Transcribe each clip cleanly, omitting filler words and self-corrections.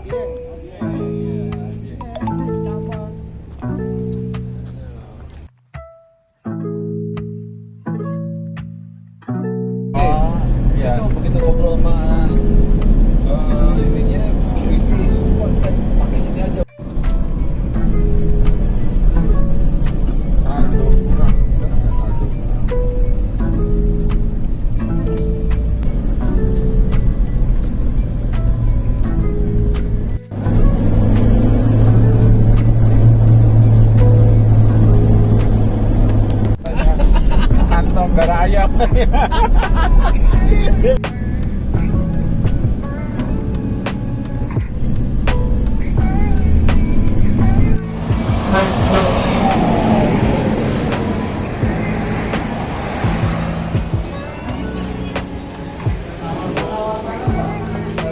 Itu begitu ngobrol sama ininya pakai sini aja. Kantong darah ayam.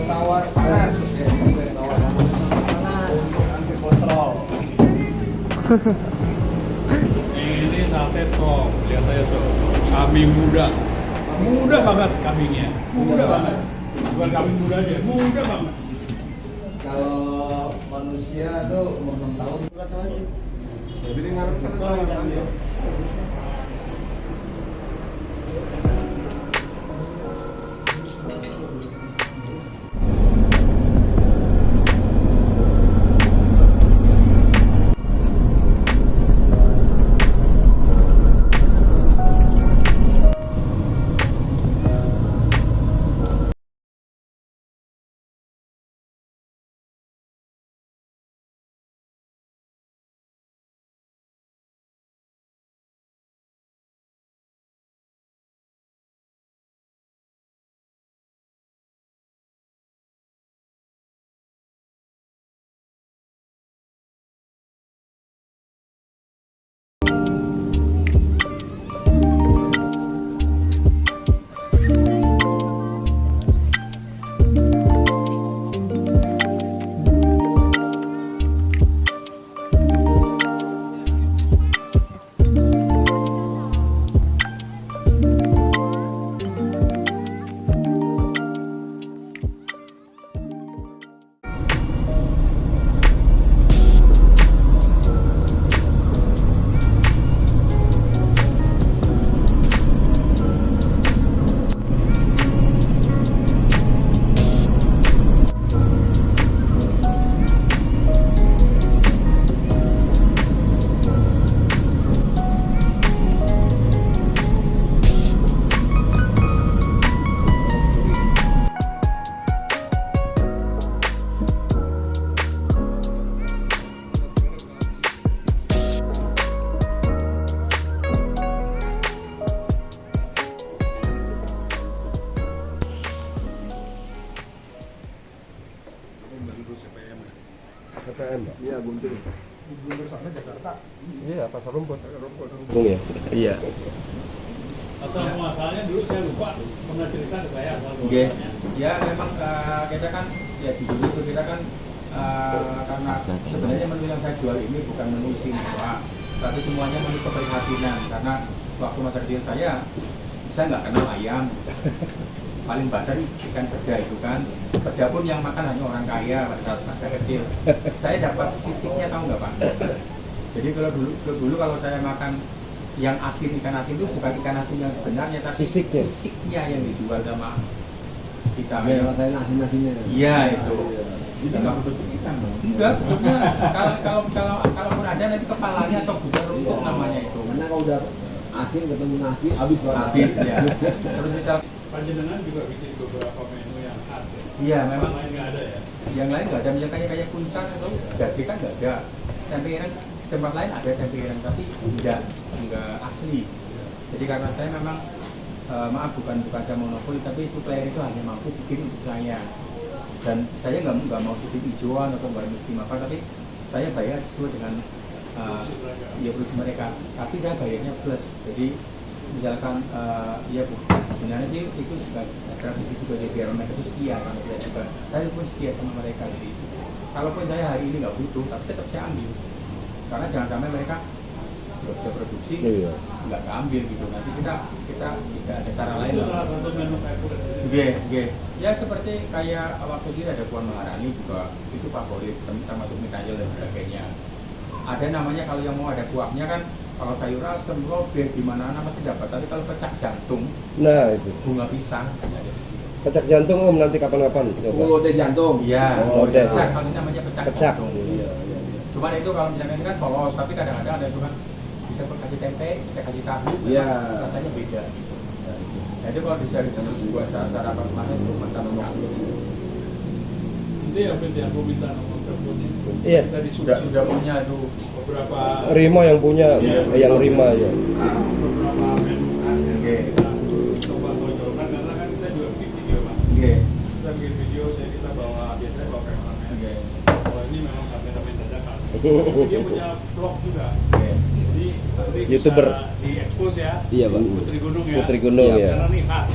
Tawar panas. Tawar panas. Anti kolesterol. Ini sate tong, lihat aja tuh. Kambing muda. Muda banget kambingnya. Muda banget. Bukan kambing muda aja, muda banget. Kalau manusia tuh umur 6 tahun kata lagi. Jadi ngarep kan ya. KPM, Pak? Iya, Guntur. Guntur sana Jakarta. Iya, Pasar Rumput. Ya? Iya. Asal muasalnya dulu saya lupa pernah cerita ke saya asal Oke. muasalnya. Ya memang kita kan ya di dulu itu kita kan karena sebenarnya menu yang saya jual ini bukan menu istimewa, tapi semuanya menu keprihatinan karena waktu masa kecil saya nggak kenal ayam. Paling banter ikan peda itu kan. Peda pun yang makan hanya orang kaya pada saat masa kecil. Saya dapat sisiknya, tahu nggak Pak? Jadi kalau dulu kalau saya makan yang asin, ikan asin itu bukan ikan asin yang sebenarnya, tapi sisiknya yang dijual sama kita. Ya, rasain asin-asinnya. Iya itu. Jadi nggak bentuk ikan dong. Enggak, bentuknya kalaupun ada nanti kepalanya atau bukan rumput namanya itu. Karena kalau udah asin ketemu nasi, habis banget. Habis ya. Terus misal Panjenengan juga bikin beberapa menu yang khas ya. iya memang Yang lain nggak ada ya. yang lain nggak ada, misalnya kayak kuncang atau daging kan nggak ada. Tempe ireng tempat lain ada tempe ireng tapi enggak asli. Jadi karena saya memang maaf bukan saya monopoli, tapi supplier itu hanya mampu bikin untuk saya. Dan saya nggak mau bikin hijauan atau nggak mesti apa, tapi saya bayar sesuai dengan ya produksi mereka. Tapi saya bayarnya plus. Jadi misalkan ya Bu, sebenarnya sih itu juga gratis juga, jadi biar mereka itu setia sama saya juga. Saya pun setia sama mereka. Jadi kalaupun saya hari ini nggak butuh, tapi tetap saya ambil. Karena jangan sampai mereka nggak bisa produksi, Iya. nggak keambil gitu. Nanti kita tidak ada cara lain Itu lah. salah satu menu favorit. Oke. Ya seperti kayak waktu itu ada Puan Maharani juga itu favorit, termasuk mie kanyel dan sebagainya. Ada namanya kalau yang mau ada kuahnya kan, kalau sayur asem, lodeh, di mana pasti dapat. Tapi kalau pecak jantung, Nah itu. bunga pisang, hanya ada di sini. Pecak jantung Om nanti kapan-kapan coba. Lodeh jantung. Iya, Oh, lodeh. lodeh. Kalau ini namanya pecak Pecak. jantung. Iya, iya, iya. Cuman itu kalau misalnya ini kan polos, tapi kadang-kadang ada juga bisa kasih tempe, bisa kasih tahu, Iya. rasanya beda gitu. Nah itu kalau bisa dibuat cara apa itu mantap sekali. Nanti ya Fit yang gue minta nomor teleponnya. Iya. Kita Sudah punya tuh beberapa Rima yang punya, Iya. yang Rima ya. beberapa menu khas yang Oke. kita coba tonjolkan karena kan kita juga bikin video Pak. Oke. Kita bikin video, kita biasanya bawa kameramen. Oke. Kalau ini memang kameramen dadakan. Dia punya vlog juga. Oke. Jadi nanti YouTuber. bisa di-expose ya. Iya, Pak. Putri Gunung ya. Putri Gunung Siap. ya. Karena nih khas.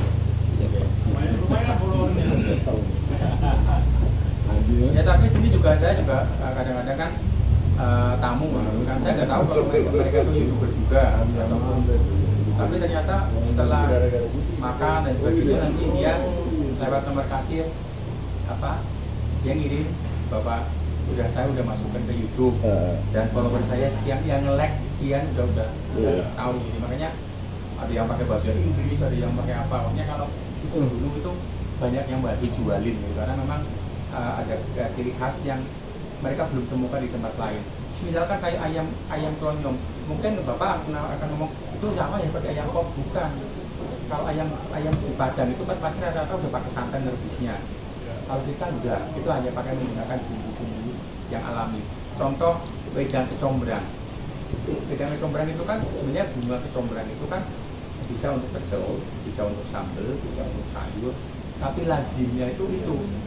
Oke. Lumayan followernya. Ya tapi sini juga saya juga kadang-kadang kan tamu kan saya nggak tahu kalau mereka itu youtuber juga ataupun tapi ternyata setelah makan dan sebagainya nanti dia lewat nomor kasir apa dia ngirim bapak saya udah masukkan ke YouTube dan follower saya sekian yang like sekian udah tahu jadi makanya ada yang pakai bahasa Inggris ada yang pakai apa pokoknya kalau itu dulu itu banyak yang bantu jualin gitu karena memang ada ciri khas yang mereka belum temukan di tempat lain. Misalkan kayak ayam klonyong, mungkin bapak akan ngomong itu sama ya seperti ayam pop bukan. Kalau ayam di Padang itu kan pasti rata-rata udah pakai santan rebusnya. Kalau kita enggak, itu hanya pakai menggunakan bumbu-bumbu yang alami. Contoh wedang kecombrang. Wedang kecombrang itu kan sebenarnya bunga kecombrang itu kan bisa untuk pecel, bisa untuk sambal, bisa untuk sayur. Tapi lazimnya itu,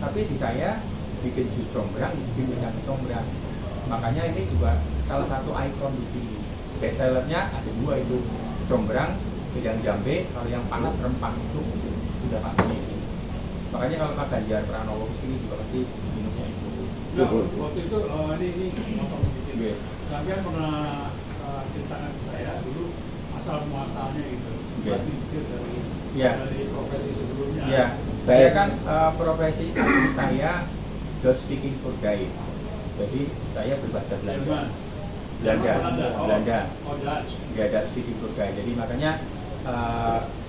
tapi di saya bikin jus combrang, bikin wedang combrang. Makanya ini juga salah satu ikon di sini. Best sellernya ada dua itu, combrang, wedang jambe. Kalau yang panas rempah itu sudah pasti. Makanya kalau Pak Ganjar Pranowo kesini juga pasti minumnya itu. Nah, waktu itu ini motong sedikit. Iya. Kalian pernah ceritakan ke saya dulu asal muasalnya gitu. Iya. Inspir Iya. dari profesi sebelumnya. Ya, saya kan profesi asli saya Dutch speaking tour guide. Jadi saya berbahasa Belanda. Belanda. Oh, Dutch. Ya, Dutch speaking tour guide. Jadi makanya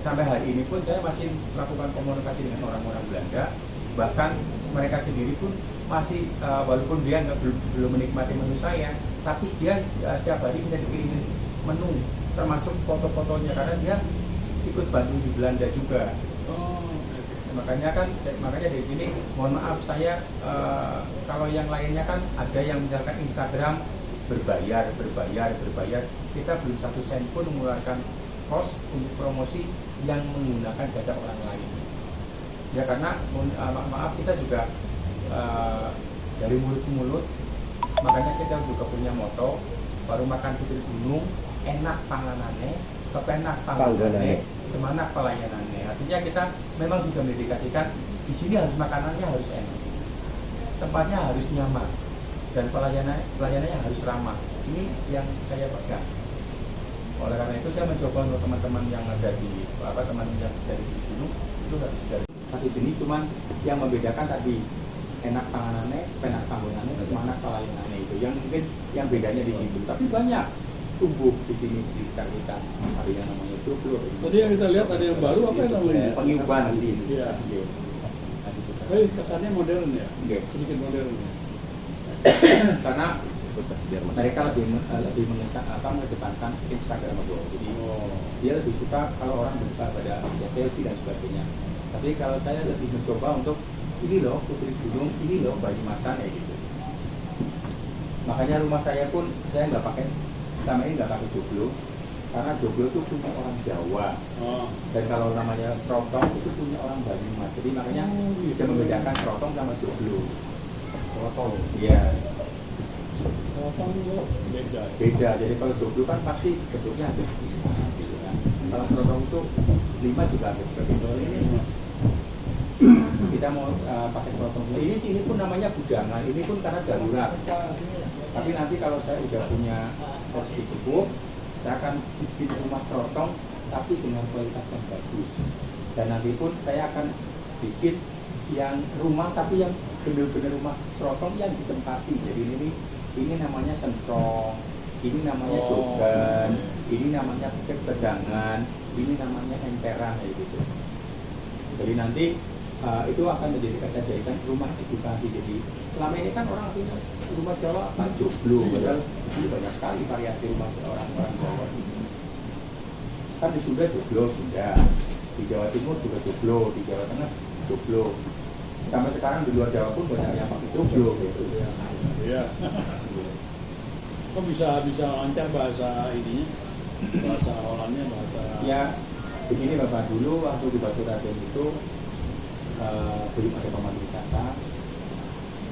sampai hari ini pun saya masih melakukan komunikasi dengan orang-orang Belanda. Bahkan mereka sendiri pun masih walaupun dia belum menikmati menu saya, tapi dia setiap hari bisa dikirimin menu, termasuk foto-fotonya karena dia ikut bantu di Belanda juga. Oh, Makanya dari sini mohon maaf saya kalau yang lainnya kan ada yang misalkan Instagram berbayar kita belum 1 sen pun mengeluarkan cost untuk promosi yang menggunakan jasa orang lain ya karena maaf kita juga dari mulut ke mulut makanya kita juga punya moto baru makan putri gunung enak panganane kepenak panggonane semangat pelayanannya. Artinya kita memang sudah mendedikasikan di sini harus makanannya harus enak, tempatnya harus nyaman, dan pelayanannya harus ramah. Ini yang saya pegang. Oleh karena itu saya mencoba untuk teman-teman yang ada di teman yang dari gunung itu harus dari satu jenis, cuman yang membedakan tadi enak panganannya, penak panggonannya, semangat pelayanannya itu. Yang mungkin yang bedanya di situ. Tapi banyak tumbuh di sini sekitar kita. Ada yang namanya joglo. Tadi yang kita lihat ada yang baru apa yang namanya? Penghiupan nanti. Iya. Tapi kesannya modern ya. Oke. Sedikit modern ya. Karena mereka lebih mengedepankan Instagramable. Jadi dia lebih suka kalau orang buka pada selfie dan sebagainya. Tapi kalau saya lebih mencoba untuk ini loh Putri Gunung, ini loh Banyumasan ya gitu. Makanya rumah saya pun saya nggak pakai selama ini nggak pakai joglo karena joglo itu punya orang Jawa dan kalau namanya serotong itu punya orang Banyumas jadi makanya bisa membedakan serotong sama joglo. Serotong. Iya. Serotong itu Beda. Jadi kalau joglo kan pasti bentuknya hampir sama gitu kan. Kalau serotong itu 5 juga hampir seperti itu. Ini kita mau pakai serotong. Ini pun namanya budangan. Ini pun karena darurat. Tapi nanti kalau saya udah punya rezeki cukup, Saya akan bikin rumah serotong tapi dengan kualitas yang bagus. Dan nanti pun saya akan bikin yang rumah tapi yang benar-benar rumah serotong yang ditempati. Jadi ini namanya sentrong, ini namanya jogan, ini namanya pedangan, ini namanya emperan kayak gitu. Jadi nanti itu akan menjadi kata jahitan rumah edukasi. Jadi selama ini kan orang punya rumah Jawa apa joglo, padahal banyak sekali variasi rumah orang Jawa ini. Kan di Sunda joglo sudah, di Jawa Timur juga joglo, di Jawa Tengah joglo. Sampai sekarang di luar Jawa pun banyak yang pakai joglo gitu. Iya. Kok bisa lancar bahasa ininya? Bahasa Hollandnya, bahasa. Ya, begini Bapak, dulu waktu di Batu Raden itu belum ada pemandu wisata.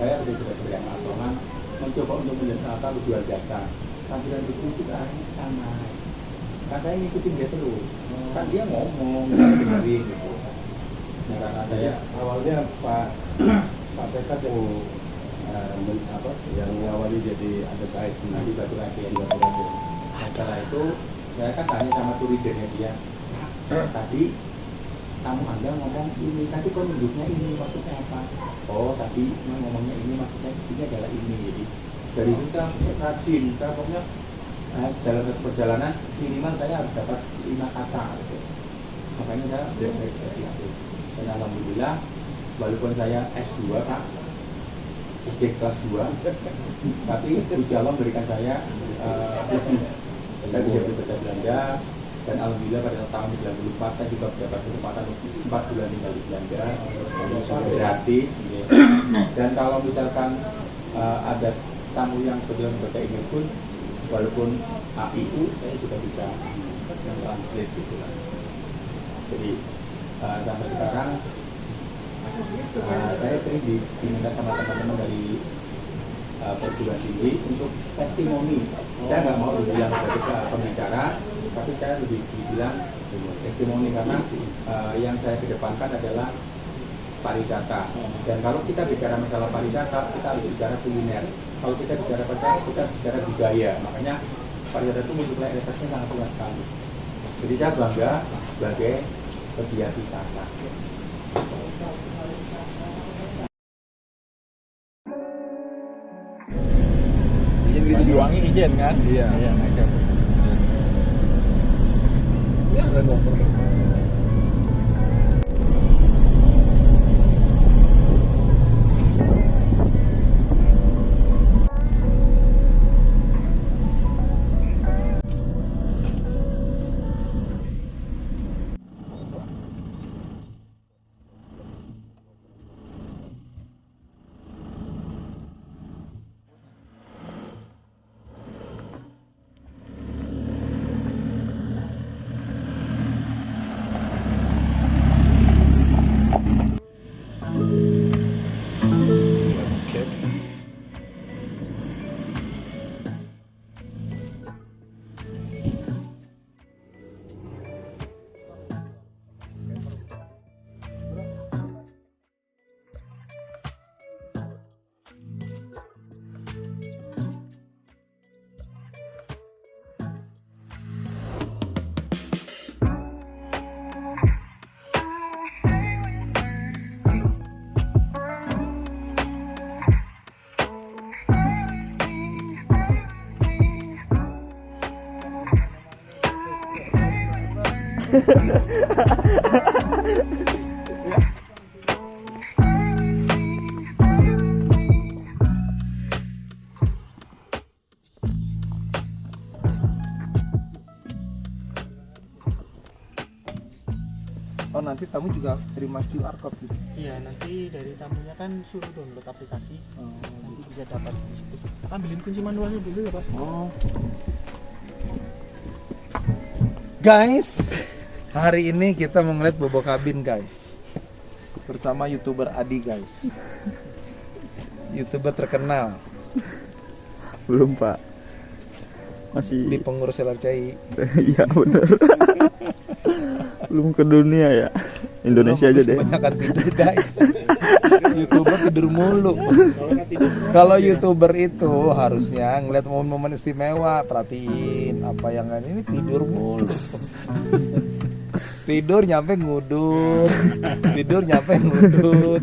Saya sebagai yang asongan mencoba untuk menjadi jual jasa. Tampilan itu juga arahnya sama. Kan saya ngikutin dia terus. Kan dia ngomong, saya dengerin gitu. Nah, karena saya Awalnya Pak Tekat yang ngawali jadi ada kait di Batu Raden. di Batu Raden. Setelah itu saya kan tanya sama turidennya dia, tadi kamu Anda ngomong ini, tadi kok nunjuknya ini maksudnya apa? Oh tadi ngomongnya ini maksudnya ini adalah ini. Jadi dari itu saya rajin, saya pokoknya dalam satu perjalanan minimal saya harus dapat 5 kata gitu. Makanya saya jadi aku. Dan alhamdulillah walaupun saya S2 Pak, SD kelas 2 tapi Gusti Allah memberikan saya lebih. Saya bisa berbahasa Belanda dan alhamdulillah pada tahun 1994 saya juga mendapat kesempatan 4 bulan tinggal di Belanda gratis gitu. Dan kalau misalkan ada tamu yang sedang bahasa Inggris pun walaupun AIU saya juga bisa translate gitu lah. Jadi sampai sekarang saya sering diminta sama teman-teman dari perguruan tinggi untuk testimoni. Saya nggak mau dibilang sebagai pembicara, tapi saya lebih dibilang testimoni karena yang saya kedepankan adalah pariwisata. Dan kalau kita bicara masalah pariwisata, kita harus bicara kuliner. Kalau kita bicara pariwisata, kita bicara budaya. Makanya pariwisata itu multiplier efeknya sangat luas sekali. Jadi saya bangga sebagai pegiat wisata. Diwangi ijen kan? Iya. Ya nggak over. Oh nanti tamu juga terima QR code gitu? Iya, nanti dari tamunya kan suruh download aplikasi, nanti bisa dapat di situ. Ambilin kunci manualnya dulu ya Pak. Oh. Guys, hari ini kita mau ngeliat Bobo Kabin guys, bersama YouTuber Adi guys, YouTuber terkenal. Belum Pak, masih Di pengurus LRCI. iya benar. Belum ke dunia ya, Indonesia aja deh. Kebanyakan tidur guys. YouTuber tidur mulu. Kalau YouTuber itu harusnya ngeliat momen-momen istimewa, perhatiin apa yang ini tidur mulu. Tidur nyampe ngudut. Tidur nyampe ngudut.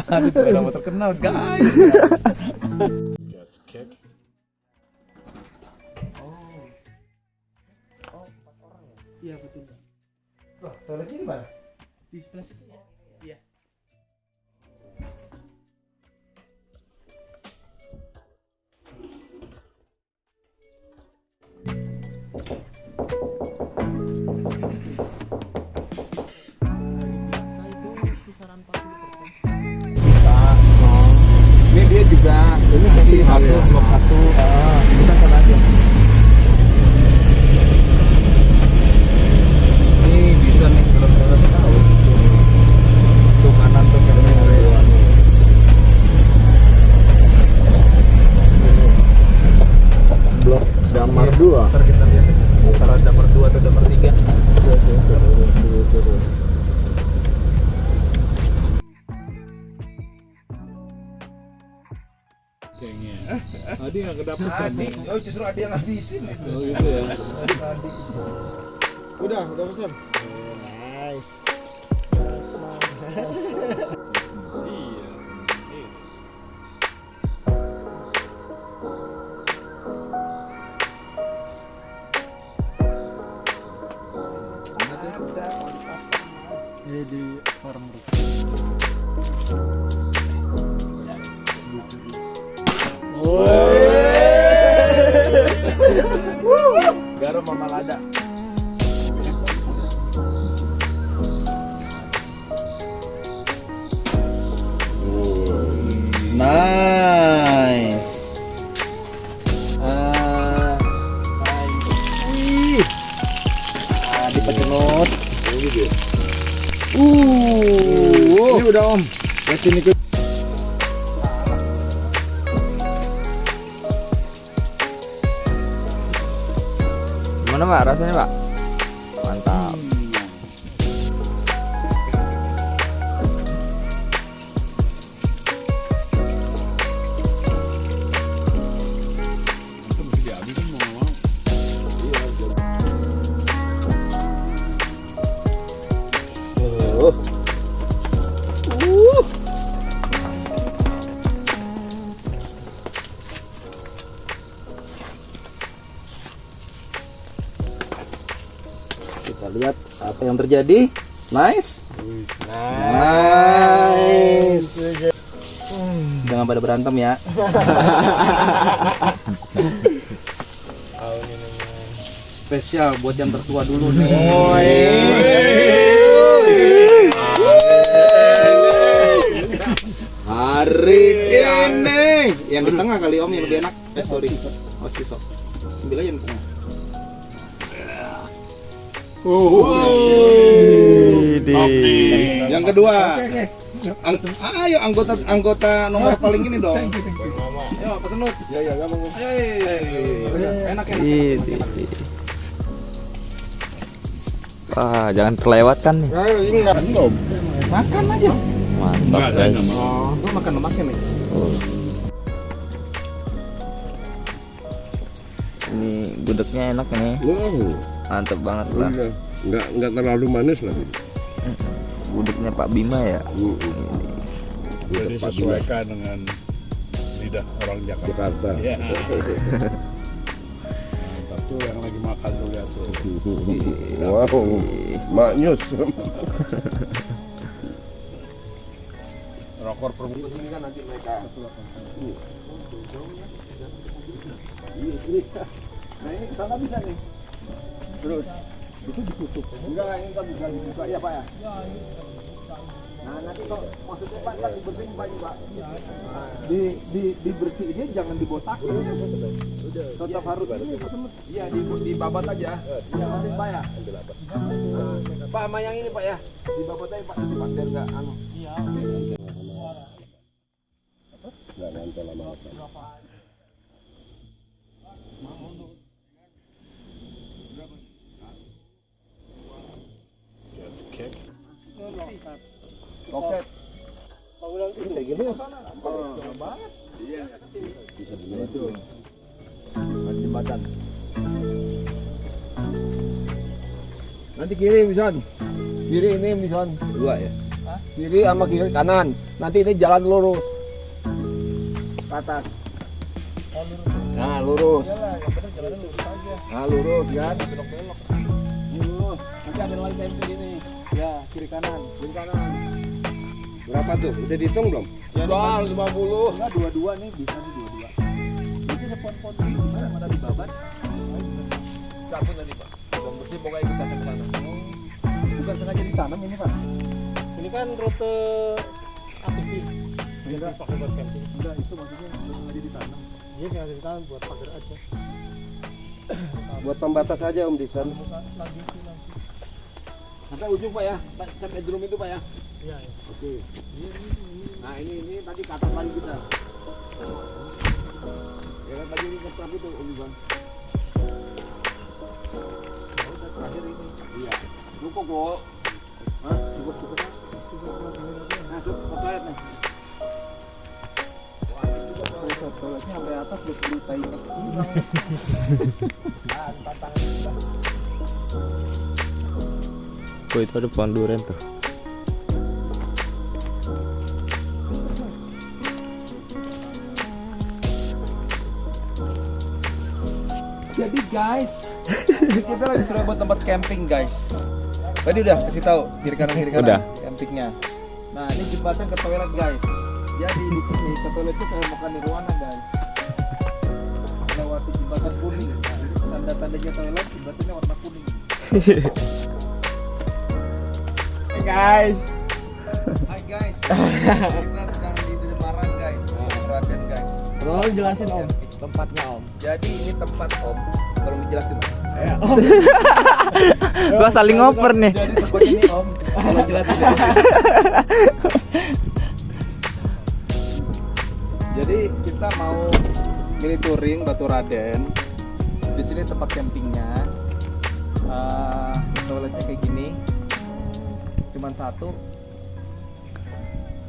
Itu nama terkenal, guys. Iya betul. Loh, toiletnya di mana? Di sebelah situ ya. Iya. Biasa itu kisaran 40%. Bisa. Ini dia juga kasih satu blok satu. Bisa sana aja. Ini bisa nih kalau tahu. Tuh kanan tuh filmnya. Blok Damar 2. Ntar kita lihat antara damar 2 atau damar 3. Gengnya. Tadi nggak kedapetan. Adi, oh justru ada yang habisin itu. Oh gitu ya. Tadi. Udah pesan. Nice. Iya. Ada pasang. Ini di forum Garam sama lada. Nice. Wih. Dipecenut. Ini udah Om. Yakin ikut. Gimana Pak rasanya Pak? Mantap. Itu mesti dihabisin mau nggak mau. Kita lihat apa yang terjadi. Nice. Nice. Jangan pada berantem ya. Spesial buat yang tertua dulu nih. Hari ini yang di tengah kali Om yang lebih enak. Sorry. Oh sih sok. Ambil aja yang di tengah. Yang kedua. Ayo anggota nomor paling ini dong. Ayo pesenut. Ya gampang. Enak. Wah, jangan terlewatkan nih. Ini nggak belum. Makan aja. Mantap guys. Lu makan lemaknya nih. Ini gudegnya enak nih. Mantap banget lah. Nggak terlalu manis lagi. Gudegnya Pak Bima ya. Jadi sesuaikan dengan lidah orang Jakarta. Jakarta. Iya. Mantap tuh yang lagi makan tuh lihat tuh. Wow, maknyus. Rokok perempuan. Ini kan nanti mereka. Nah ini sana bisa nih. Terus itu ditutup. Enggak, ini kan bisa dibuka ya Pak ya. Nah nanti kok maksudnya Pak kan dibersihin Pak ini Pak. Dibersihinnya jangan dibotakin ya. Tetap harus ini pesemut. Iya dibabat aja. Iya nanti Pak ya. Pak sama yang ini Pak ya. Dibabat aja Pak nanti Pak biar nggak anu. Iya. Nggak nempel lama. Cake. Roket. kayak gini ya sana. banget. Iya. Bisa dilihat tuh. Jembatan. Nanti kiri Mison. Kiri ini Mison. Dua ya. Kiri sama kiri kanan. Nanti ini jalan lurus. Ke atas. Nah, lurus. Nah, lurus kan. Belok-belok. Lurus. Nanti ada lagi camping ini. Ya, kiri kanan. Kiri kanan. Berapa tuh? Udah dihitung belum? Ya, 50. Enggak, dua-dua nih, bisa nih dua-dua. Ini ada pohon-pohon ini gimana yang ada di babat? Cabut tadi, Pak. Bang bersih pokoknya kita ke sana. Bukan sengaja ditanam ini, Pak. Ini kan rute ATV. Enggak pakai buat camping. Enggak, itu maksudnya sengaja ditanam. Iya, sengaja ditanam buat pagar aja. Buat pembatas aja Om di sana. Lagi sih nanti. Sampai ujung, Pak ya. Sampai drum itu, Pak ya. Iya, iya. Oke. Nah, ini tadi ke atas lagi kita. Ya kan tadi ini ke trap itu, Om Ivan. Udah terakhir ini. Iya. Cukup kok. Hah? Cukup. Nah, cukup ke toilet nih. Wah, ini juga Toiletnya sampai atas udah perlu tai kaki. Ah, tantangan kita. Oh, itu ada pohon durian tuh. Jadi guys, kita lagi sudah buat tempat camping guys. Tadi udah kasih tahu kiri kanan Udah. campingnya. Nah ini jembatan ke toilet guys. Jadi di sini ke toilet itu kayak makan di ruangan guys. Lewati jembatan kuning. Nah, ini tanda-tandanya toilet jembatannya warna kuning. Hey guys. Hai guys. Kita sedang di Semarang guys. Raden guys. Tolong jelasin Om, tempatnya Om. Jadi ini tempat Om. Tolong dijelasin Om. Gua saling ngoper nih. Jadi tempat ini Om. Tolong jelasin. Jadi kita mau mini touring Batu Raden. Di sini tempat campingnya. Toiletnya kayak gini. Cuman satu.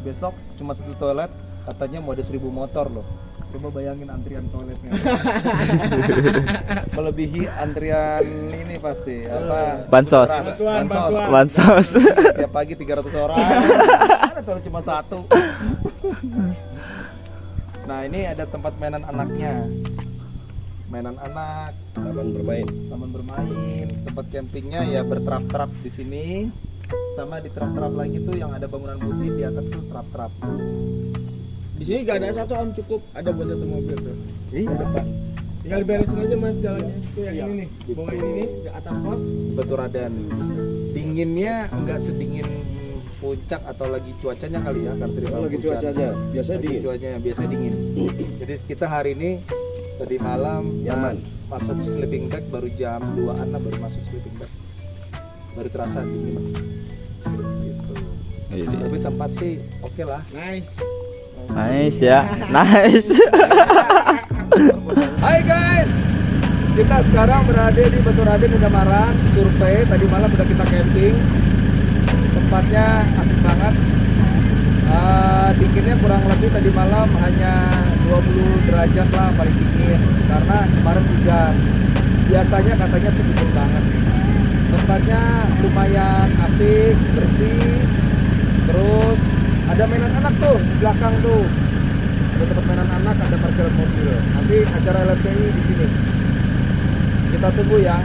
Besok cuma satu toilet. Katanya mau ada 1000 motor loh. Coba bayangin antrian toiletnya. Melebihi antrian ini pasti apa? Bansos. Bansos. Tiap pagi 300 orang. Ada toilet cuma satu. Nah, ini ada tempat mainan anaknya. Mainan anak, Taman bermain. taman bermain, tempat campingnya ya bertrap-trap di sini. Sama di trap-trap lagi tuh yang ada bangunan putih di atas tuh trap-trap. Di sini gak ada satu Om, cukup ada buat satu mobil tuh. Iya. Depan. Tinggal diberesin aja Mas jalannya. Tuh yang ini nih, bawah ini nih, di atas pos. Batu Raden. Dinginnya enggak sedingin puncak atau lagi cuacanya kali ya, karena terima Lagi cuacanya. Biasanya Lagi dingin. cuacanya biasanya dingin. Jadi kita hari ini tadi malam Nyaman. masuk sleeping bag baru jam 2-an lah baru masuk sleeping bag. Baru terasa dingin. Gitu. Tapi tempat sih oke lah. Nice. Nice ya. Nice. Hai guys. Kita sekarang berada di Batu Raden Semarang, survei. Tadi malam udah kita camping. Tempatnya asik banget. Dinginnya kurang lebih tadi malam hanya 20 derajat lah paling dingin karena kemarin hujan. Biasanya katanya sih dingin banget. Tempatnya lumayan asik, bersih. Terus ada mainan anak tuh di belakang tuh. Ada tempat mainan anak, ada parkiran mobil. Nanti acara LPI di sini. Kita tunggu ya.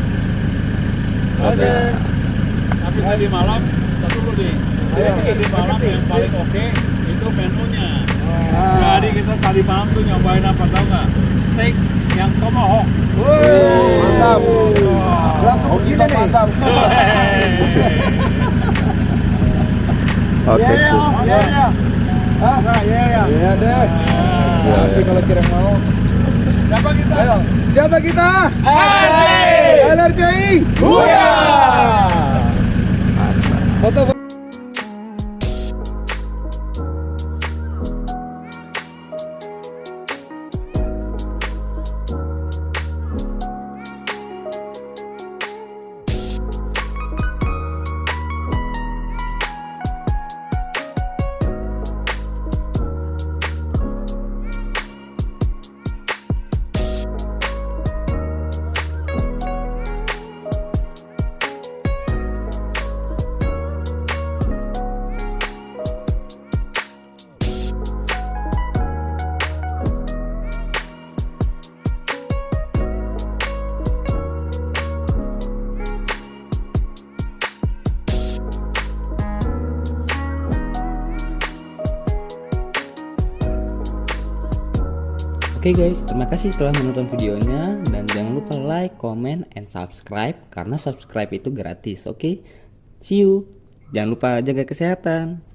Oke. Tapi tadi malam, satu dulu nih. Ayo. Tadi malam yang paling oke itu menunya. Ah. Jadi kita tadi malam tuh nyobain apa tau nggak? Steak yang tomahawk. Woi, mantap. Langsung begini nih. Mantap. Oke sih. Iya. Ah, iya deh. Ya sih kalau Cireng mau. Siapa kita? Ayo, siapa kita? LRJ. Foto Oke guys, terima kasih telah menonton videonya dan jangan lupa like, comment, and subscribe karena subscribe itu gratis. Oke, see you. Jangan lupa jaga kesehatan.